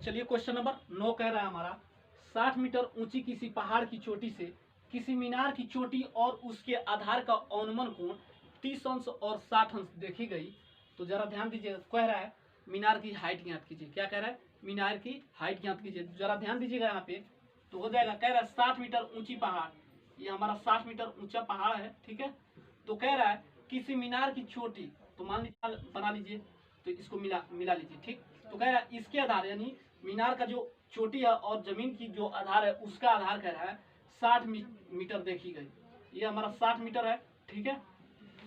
चलिए question number 9 कह रहा है हमारा 60 मीटर ऊंची किसी पहाड़ की चोटी से किसी मीनार की चोटी और उसके आधार का अनुमान कोण 30 अंश और 60 अंश देखी गई। तो जरा ध्यान दीजिए, कह रहा है मीनार की हाइट ज्ञात कीजिए। क्या कह रहा है? मीनार की हाइट ज्ञात कीजिए। जरा ध्यान दीजिएगा यहाँ पे, तो हो जाएगा, कह रहा है 60 मीटर ऊंची पहाड़, ये हमारा 60 मीटर ऊंचा पहाड़ है, ठीक है। तो कह रहा है किसी मीनार की चोटी, तो मान लीजिए बना लीजिए, तो इसको मिला लीजिए, ठीक। तो कह रहा है इसके आधार, यानी मीनार का जो चोटी है और जमीन की जो आधार है उसका आधार कह रहा है 60 मीटर देखी गई। ये हमारा 60 मीटर है, ठीक है।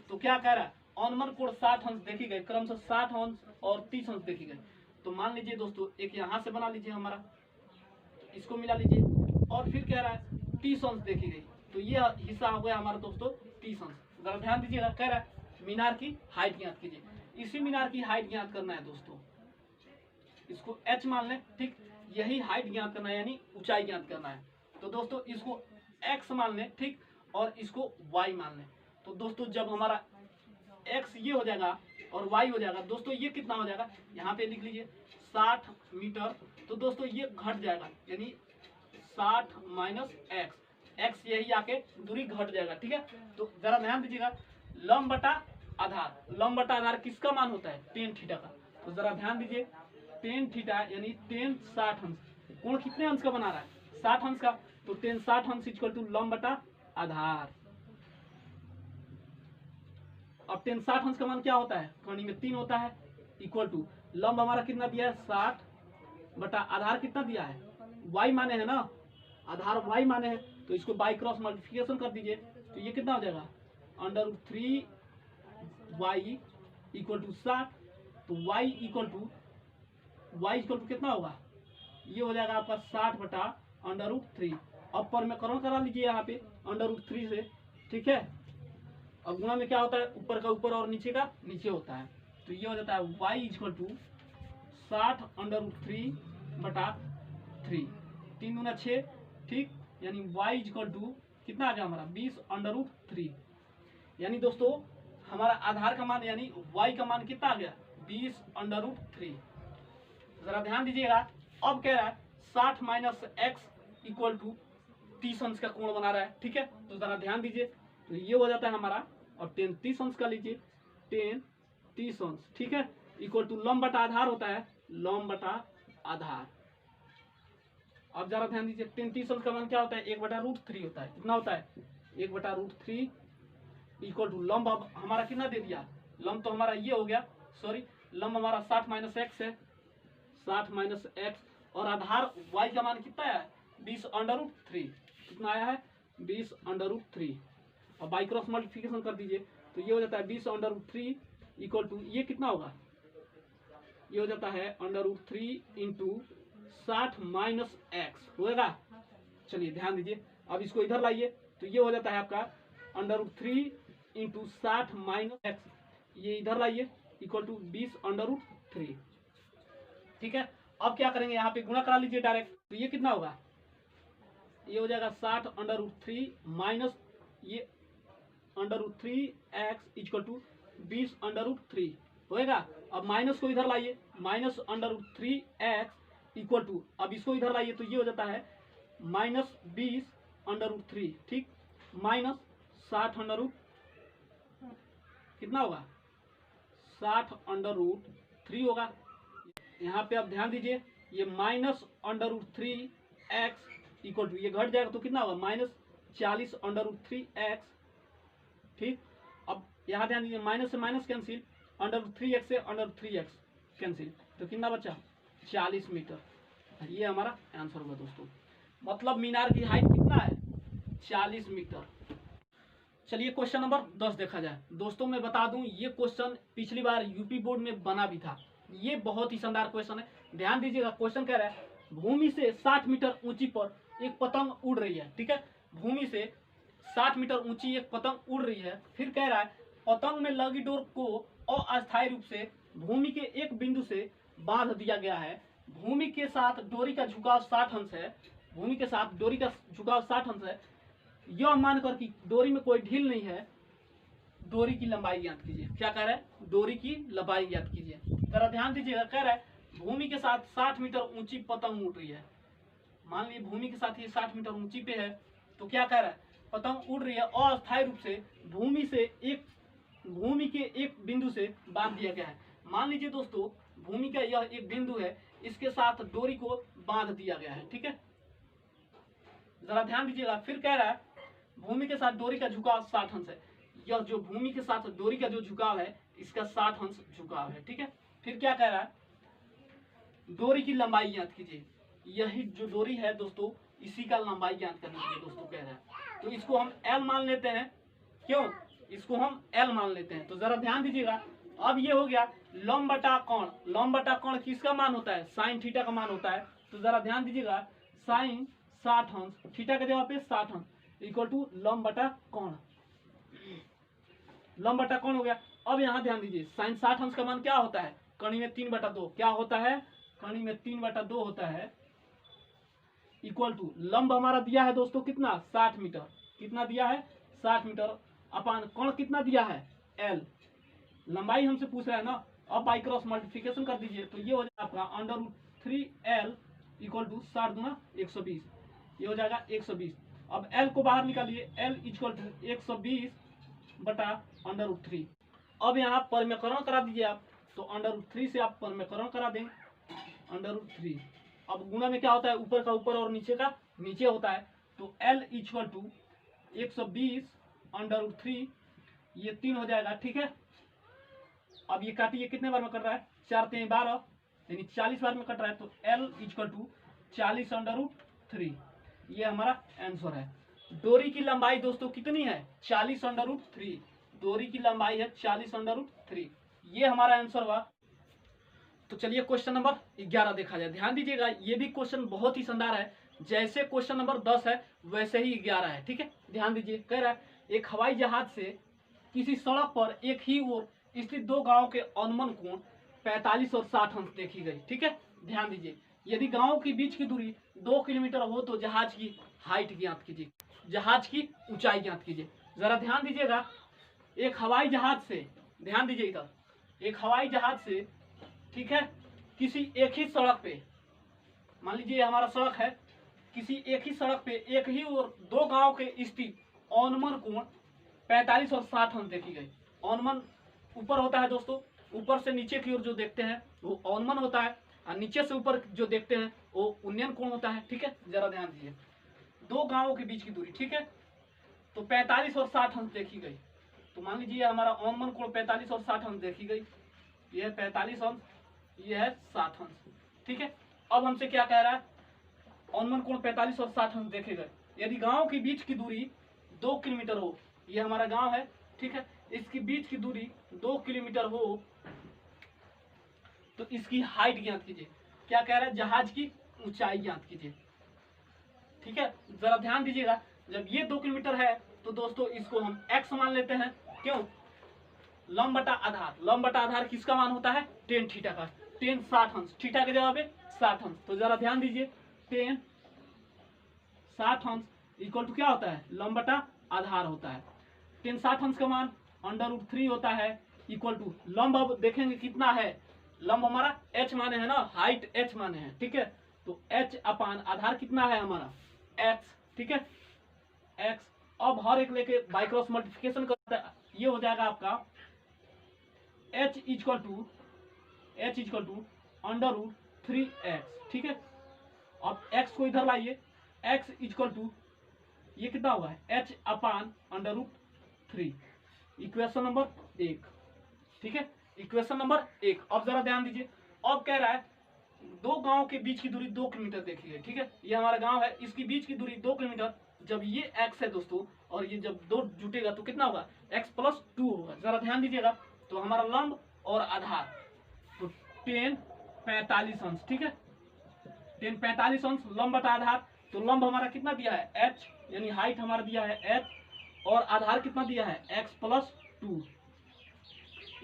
तो क्या कह रहा है? अनुमान कोण 60 अंश देखी गई, क्रमशः 60 अंश और 30 अंश देखी गई। तो मान लीजिए दोस्तों, एक यहाँ से बना लीजिए हमारा, तो इसको मिला लीजिए, और फिर कह रहा है 30 अंश देखी गई। तो ये हिस्सा हो गया हमारा दोस्तों 30 अंश। जरा ध्यान दीजिएगा, कह रहा है मीनार की हाइट ज्ञात कीजिए। इसी मीनार की हाइट ज्ञात करना है दोस्तों, इसको h मान लें, ठीक। यही हाइट ज्ञात करना है, यानी ऊंचाई ज्ञात करना है। तो दोस्तों इसको x मान लें, ठीक, और इसको y मान लें। तो दोस्तों जब हमारा x ये हो जाएगा और y हो जाएगा, दोस्तों ये कितना हो जाएगा, यहाँ पे लिख लीजिए 60 मीटर। तो दोस्तों ये घट जाएगा, यानी 60 माइनस x यही आके दूरी घट जाएगा, ठीक है। तो जरा ध्यान दीजिएगा, लंब बटा आधार, लंब बटा आधार किसका मान होता है? tan थीटा का। तो जरा ध्यान दीजिए, tan थीटा यानी tan 60 अंश, कोण कितने अंश का बना रहा है? 60 अंश का। तो tan 60 अंश इक्वल टू लंब बटा आधार। अब tan 60 अंश का मान क्या होता है? कहानी में 3 होता है, इक्वल टू लंब हमारा कितना दिया है? 60 बटा आधार कितना दिया है? y माने है ना, आधार y माने है, तो इसको बाई क्रॉस मल्टीप्लिकेशन कर दीजिए। तो ये कितना हो जाएगा? √3y equal to 60। तो y इक्वल टू कितना होगा? ये हो जाएगा आपका 60 बटा √3। अब परमेकरण करा लीजिए यहाँ पे √3 से, ठीक है। अब गुणा में क्या होता है? ऊपर का ऊपर और नीचे का नीचे होता है। तो ये हो जाता है y इक्वल टू 60 √3 बटा 3, 3 दूना 6, ठीक। यानी y इक्वल टू कितना आ गया हमारा? 20 √3। यानी दोस्तों हमारा आधार का मान यानी y का मान कितना आ गया? 20 √3। जरा ध्यान दीजिएगा, अब कह रहा है 60 माइनस x इक्वल टू 30 अंश का कोण बना रहा है, ठीक है। तो जरा ध्यान दीजिए, तो ये हो जाता है हमारा, और tan 30 अंश का लीजिए, tan 30 अंश, ठीक है, इक्वल टू लंब बटा आधार होता है, लंब बटा आधार। अब जरा ध्यान दीजिए, tan 30 अंश का मान क्या होता है? 1 बटा √3 होता है। कितना होता है? 1 बटा √3 इक्वल टू लंब अब हमारा कितना दे दिया? लंब तो हमारा ये हो गया, सॉरी, लंब हमारा 60 माइनस एक्स है, 60 माइनस एक्स, और आधार y का मान कितना है? 20 √3। कितना आया है? 20 √3। और बाई क्रॉस मल्टीप्लिकेशन कर दीजिए, तो ये हो जाता है 20 √3 इक्वल टू, ये कितना होगा? ये हो जाता है √3 इंटू 60 माइनस एक्स होएगा। चलिए ध्यान दीजिए, अब इसको इधर लाइए, तो ये हो जाता है आपका √3 इंटू 60 माइनस एक्स, ये इधर लाइए, इक्वल टू 20 √3, ठीक है। अब क्या करेंगे? यहाँ पे गुणा करा लीजिए डायरेक्ट, तो ये कितना होगा? ये हो जाएगा 60 √3 माइनस ये √3 एक्स इक्वल टू 20 √3 होएगा। अब माइनस को इधर लाइए, माइनस √3 एक्स इक्वल टू, अब इसको इधर लाइए, तो ये हो जाता है माइनस 20 √3, ठीक, माइनस 60 कितना होगा? 60 √3 होगा। यहाँ पे आप ध्यान दीजिए, ये माइनस √3 एक्स इक्वल टू, ये घट जाएगा तो कितना होगा? माइनस 40 √3 एक्स, ठीक। अब यहाँ ध्यान दीजिए, माइनस से माइनस कैंसिल, √3 एक्स से √3 एक्स कैंसिल, तो कितना बचा? 40 मीटर। ये हमारा आंसर होगा दोस्तों। मतलब मीनार की हाइट कितना है? 40 मीटर। चलिए क्वेश्चन नंबर 10 देखा जाए। दोस्तों मैं बता दूं, ये क्वेश्चन पिछली बार यूपी बोर्ड में बना भी था। ये बहुत ही शानदार क्वेश्चन है, ध्यान दीजिएगा। क्वेश्चन कह रहा है भूमि से 60 मीटर ऊंची पर एक पतंग उड़ रही है, ठीक है। भूमि से 60 मीटर ऊंची एक पतंग उड़ रही है। फिर कह रहा है पतंग में लगी डोर को अस्थायी रूप से भूमि के एक बिंदु से बांध दिया गया है। भूमि के साथ डोरी का झुकाव 60 अंश है, भूमि के साथ डोरी का झुकाव 60 अंश है। यह मानकर कि डोरी में कोई ढील नहीं है, डोरी की लंबाई ज्ञात कीजिए। क्या कह रहा है? डोरी की लंबाई ज्ञात कीजिए। जरा ध्यान दीजिएगा, कह रहा है भूमि के साथ 60 मीटर ऊंची पतंग उड़ रही है। मान लीजिए भूमि के साथ ये 60 मीटर ऊंची पे है, तो क्या कह रहा है, पतंग उड़ रही है और अस्थायी रूप से भूमि के एक बिंदु से बांध दिया गया है। मान लीजिए दोस्तों भूमि का यह एक बिंदु है, इसके साथ डोरी को बांध दिया गया है। ठीक है, जरा ध्यान दीजिएगा। फिर कह रहा है भूमि के साथ डोरी का झुकाव 60 अंश है। यह जो भूमि के साथ डोरी का जो झुकाव है इसका 60 अंश झुकाव है। ठीक है, फिर क्या कह रहा है, डोरी की लंबाई ज्ञात कीजिए। यही जो डोरी है दोस्तों, इसी का लंबाई ज्ञात करने के लिए दोस्तों कह रहा है। तो इसको हम एल मान लेते हैं। क्यों, इसको हम एल मान लेते हैं। तो जरा ध्यान दीजिएगा। अब ये हो गया लंब बटा कोण। लंब बटा कोण किसका मान होता है, साइन थीटा का मान होता है। तो जरा ध्यान दीजिएगा, साइन 60 अंश, थीटा के जगह पे 60 अंश इक्वल टू लंब बटा कोण। लंब बटा कोण हो गया। अब यहाँ ध्यान दीजिए, साइन 60 अंश का मान क्या होता है, कणी में 3/2 क्या होता है, कणी में 3/2 होता है, इक्वल टू लंब हमारा दिया है दोस्तों कितना, 60 मीटर। कितना दिया है, 60 मीटर अपान कोण कितना दिया है, एल। लंबाई हमसे पूछ रहा है ना। अब बाई क्रॉस मल्टीप्लिकेशन कर दीजिए, तो ये हो जाएगा आपका √3L इक्वल टू 60 गुना 120, ये हो जाएगा 120। अब L को बाहर निकालिए, L इक्वल टू 120 बटा √3। अब यहाँ परमेकरण करा दीजिए आप, तो √3 से आप परमेकरण करा दें, √3। अब गुना में क्या होता है, ऊपर का ऊपर और नीचे का नीचे होता है। तो L इक्वल टू 120 √3, ये 3 हो जाएगा। ठीक है, अब ये काटिए, कितने बार में कट रहा है, 4 3 12 यानी 40 बार में कट रहा है। तो L इक्वल टू 40 √3, ये हमारा आंसर है। डोरी की लंबाई दोस्तों कितनी है, 40 √3। डोरी की लंबाई है 40 √3, ये हमारा आंसर हुआ। तो चलिए क्वेश्चन नंबर 11 देखा जाए। ध्यान दीजिएगा, ये भी क्वेश्चन बहुत ही शानदार है। जैसे क्वेश्चन नंबर 10 है वैसे ही 11 है। ठीक है, ध्यान दीजिए। कह रहा है एक हवाई जहाज से किसी सड़क पर एक ही ओर स्थित दो गांव के अनुमान कोण 45 और 60 अंश देखी गई। ठीक है, ध्यान दीजिए। यदि गांव के बीच की दूरी 2 किलोमीटर हो तो जहाज की हाइट ज्ञात कीजिए, जहाज की ऊंचाई ज्ञात कीजिए। जरा ध्यान दीजिएगा, एक हवाई जहाज से, ध्यान दीजिए इधर, एक हवाई जहाज से, ठीक है, किसी एक ही सड़क पे, मान लीजिए हमारा सड़क है, किसी एक ही सड़क पे एक ही और दो गांव के स्थित अनुमान कोण 45 और 60 अंश देखी गई। अनुमान ऊपर होता है दोस्तों, ऊपर से नीचे की ओर जो देखते हैं वो अनुमान होता है, और नीचे से ऊपर जो देखते हैं वो उन्नयन कोण होता है। ठीक है, जरा ध्यान दीजिए, दो गांवों के बीच की दूरी, ठीक है, तो 45 और 60 अंश देखी गई। तो मान लीजिए हमारा अनुमान कोण 45 और 60 अंश देखी गई, यह है 45 अंश, यह है 60 अंश। ठीक है, अब हमसे क्या कह रहा है, अनुमान कोण 45 और 60 अंश देखे गए। यदि गांव के बीच की दूरी 2 किलोमीटर हो, यह हमारा गांव है, ठीक है, इसके बीच की दूरी 2 किलोमीटर हो तो इसकी हाइट ज्ञात कीजिए। क्या कह रहा है, जहाज की ऊंचाई ज्ञात कीजिए। ठीक है, जरा ध्यान दीजिएगा, जब ये 2 किलोमीटर है तो दोस्तों इसको हम x मान लेते हैं। क्यों, लंब बटा आधार, लंब बटा आधार किसका मान होता है, टेन थीटा का, टेन 60 अंश, थीटा के जगह पे 60 अंश। तो जरा ध्यान दीजिए, टेन 60 अंश इक्वल टू क्या होता है, लंब बटा आधार होता है। टेन 60 अंश का मान √3 होता है, इक्वल टू लंब, अब देखेंगे कितना है, लंब हमारा h माने है ना, हाइट h माने है। ठीक है, तो h अपान आधार कितना है हमारा x। ठीक है, x। अब हर एक लेके बाई क्रॉस मल्टीप्लिकेशन करता है, ये हो जाएगा आपका h इक्वल टू √3x। ठीक है, अब x को इधर लाइए, x इक्वल टू ये कितना हुआ है, h अपान √3, इक्वेशन नंबर 1। ठीक है, इक्वेशन नंबर 1। अब जरा ध्यान दीजिए, अब कह रहा है दो गांव के बीच की दूरी 2 किलोमीटर देखी है। ठीक है, ये हमारा गांव है, इसकी बीच की दूरी 2 किलोमीटर। जब ये x है दोस्तों और ये जब दो जुटेगा तो कितना होगा, x + 2 होगा। जरा ध्यान दीजिएगा, तो हमारा लंब और आधार, तो टेन 45 अंश। ठीक है, टेन 45 अंश लंब बटा आधार। तो लंब हमारा कितना दिया है, h, यानी हाइट हमारा दिया है h, और आधार कितना दिया है, x + 2।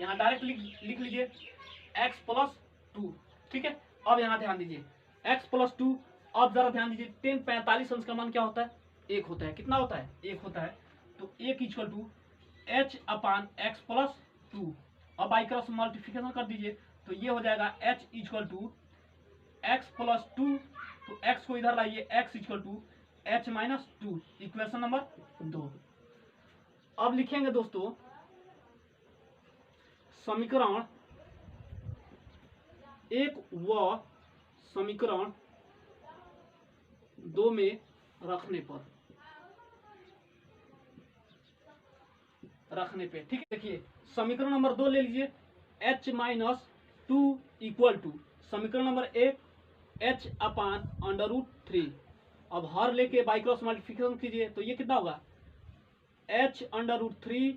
यहाँ डायरेक्ट लिख लीजिए x + 2। ठीक है, अब यहाँ ध्यान दीजिए x + 2। अब जरा ध्यान दीजिए, टेन 45 अंश का मान क्या होता है, 1 होता है। कितना होता है, 1 होता है। तो 1 equal to h upon x + 2। अब बाई क्रॉस मल्टीप्लिकेशन कर दीजिए, तो ये हो जाएगा h equal to x plus 2, तो x को इधर लाइए, x equal to h minus 2, equation number 2। अब लिखेंगे दोस्तों समीकरण 1 व समीकरण 2 में रखने पे, ठीक है। देखिए समीकरण नंबर 2 ले लीजिए, h माइनस 2 इक्वल टू समीकरण number 1 h upon under root 3। अब हर लेके बाई क्रॉस मल्टीप्लिकेशन कीजिए तो ये कितना होगा, h अंडर रूट 3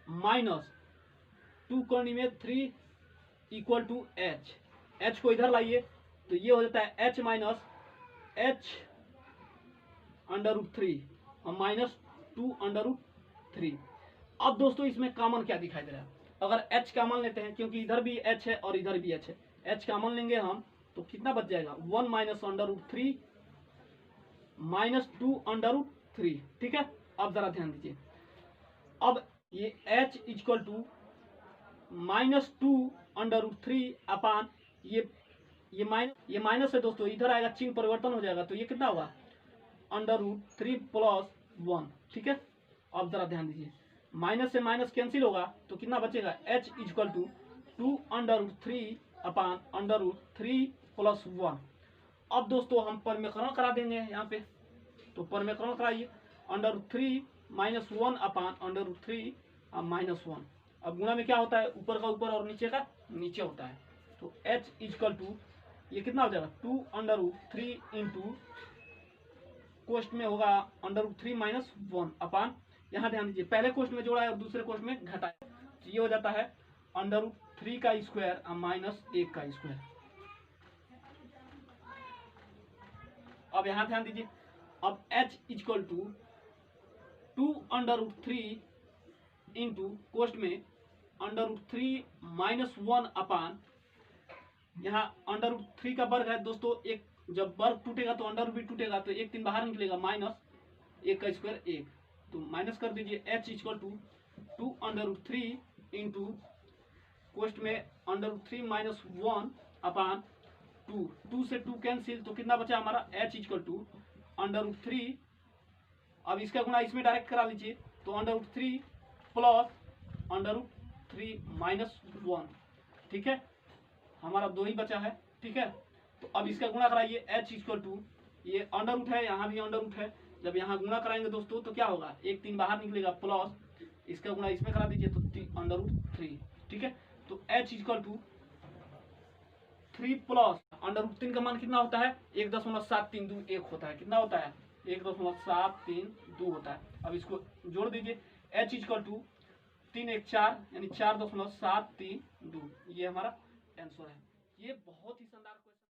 माइनस 2 कोणी में 3 इक्वल टू h को इधर लाइए तो ये हो जाता है h minus h under root 3 और माइनस 2 अंडर रूट 3। अब दोस्तों इसमें कॉमन क्या दिखाई दे रहा है, अगर h कॉमन लेते हैं, क्योंकि इधर भी h है और इधर भी h है, h कॉमन लेंगे हम तो कितना बच जाएगा, 1 minus under root 3 minus 2 under root 3, ठीक है। अब जरा ध्यान दीजिए, अब ये h equal to minus 2 under root 3 अपान ये माइनस है दोस्तों, इधर आएगा चिन्ह परिवर्तन हो जाएगा तो ये कितना होगा, अंडर रूट 3 प्लस 1, ठीक है। अब जरा ध्यान दीजिए, माइनस से माइनस कैंसिल होगा तो कितना बचेगा, h equal to 2 under root 3 upon under root 3 plus 1। अब दोस्तों हम परमेकरण करा देंगे यहाँ पे, तो परमेकरण कराइए, under root 3 minus 1 upon under root 3 minus 1। अब गुणा में क्या होता है, ऊपर का ऊपर और नीचे का नीचे होता है, तो h इक्वल टू ये कितना हो जाएगा, 2 अंडर रूट 3 इंटू कोष्ट में होगा अंडर रूट 3 माइनस 1 अपान, यहाँ ध्यान दीजिए पहले कोष्ट में जोड़ा है और दूसरे कोष्ट में घटाया, तो ये हो जाता है अंडर रूट 3 का स्क्वायर माइनस 1 का स्क्वायर। अब यहाँ ध्यान दीजिए, अब h equal to 2 under root 3 into कोष्ट में अंडर रूट 3 माइनस 1 अपान, यहाँ अंडर रूट 3 का वर्ग है दोस्तों, एक जब वर्ग टूटेगा तो अंडर रूट भी टूटेगा, तो 1 3 बाहर निकलेगा, माइनस 1 का स्क्वायर 1, तो माइनस कर दीजिए, h equal to 2 under root 3 into कोष्ट में अंडर रूट 3 माइनस 1 अपान 2 से 2 कैंसिल, तो कितना बचा हमारा, h equal to under root 3। अब इसका गुणा इसमें डायरेक्ट करा लीजिए, तो under root 3 plus under root 3 minus 1, ठीक है, हमारा 2 ही बचा है, ठीक है। तो अब इसका गुणा कराइए, h इक्वल टू ये अंडर रूट है, यहाँ भी अंडर रूट है, जब यहाँ गुणा कराएंगे दोस्तों तो क्या होगा, 1 3 बाहर निकलेगा, प्लस इसका गुणा इसमें करा दीजिए तो अंडर रूट 3, ठीक है। तो h equal to 3 plus under root 3 का मान कितना होता है, 1.732 होता है, कितना होता है, 1.732 होता है। अब इसको जोड़ दीजिए, h इक्वल टू 3 1 4 यानी 4.732, ये हमारा आंसर है। ये बहुत ही शानदार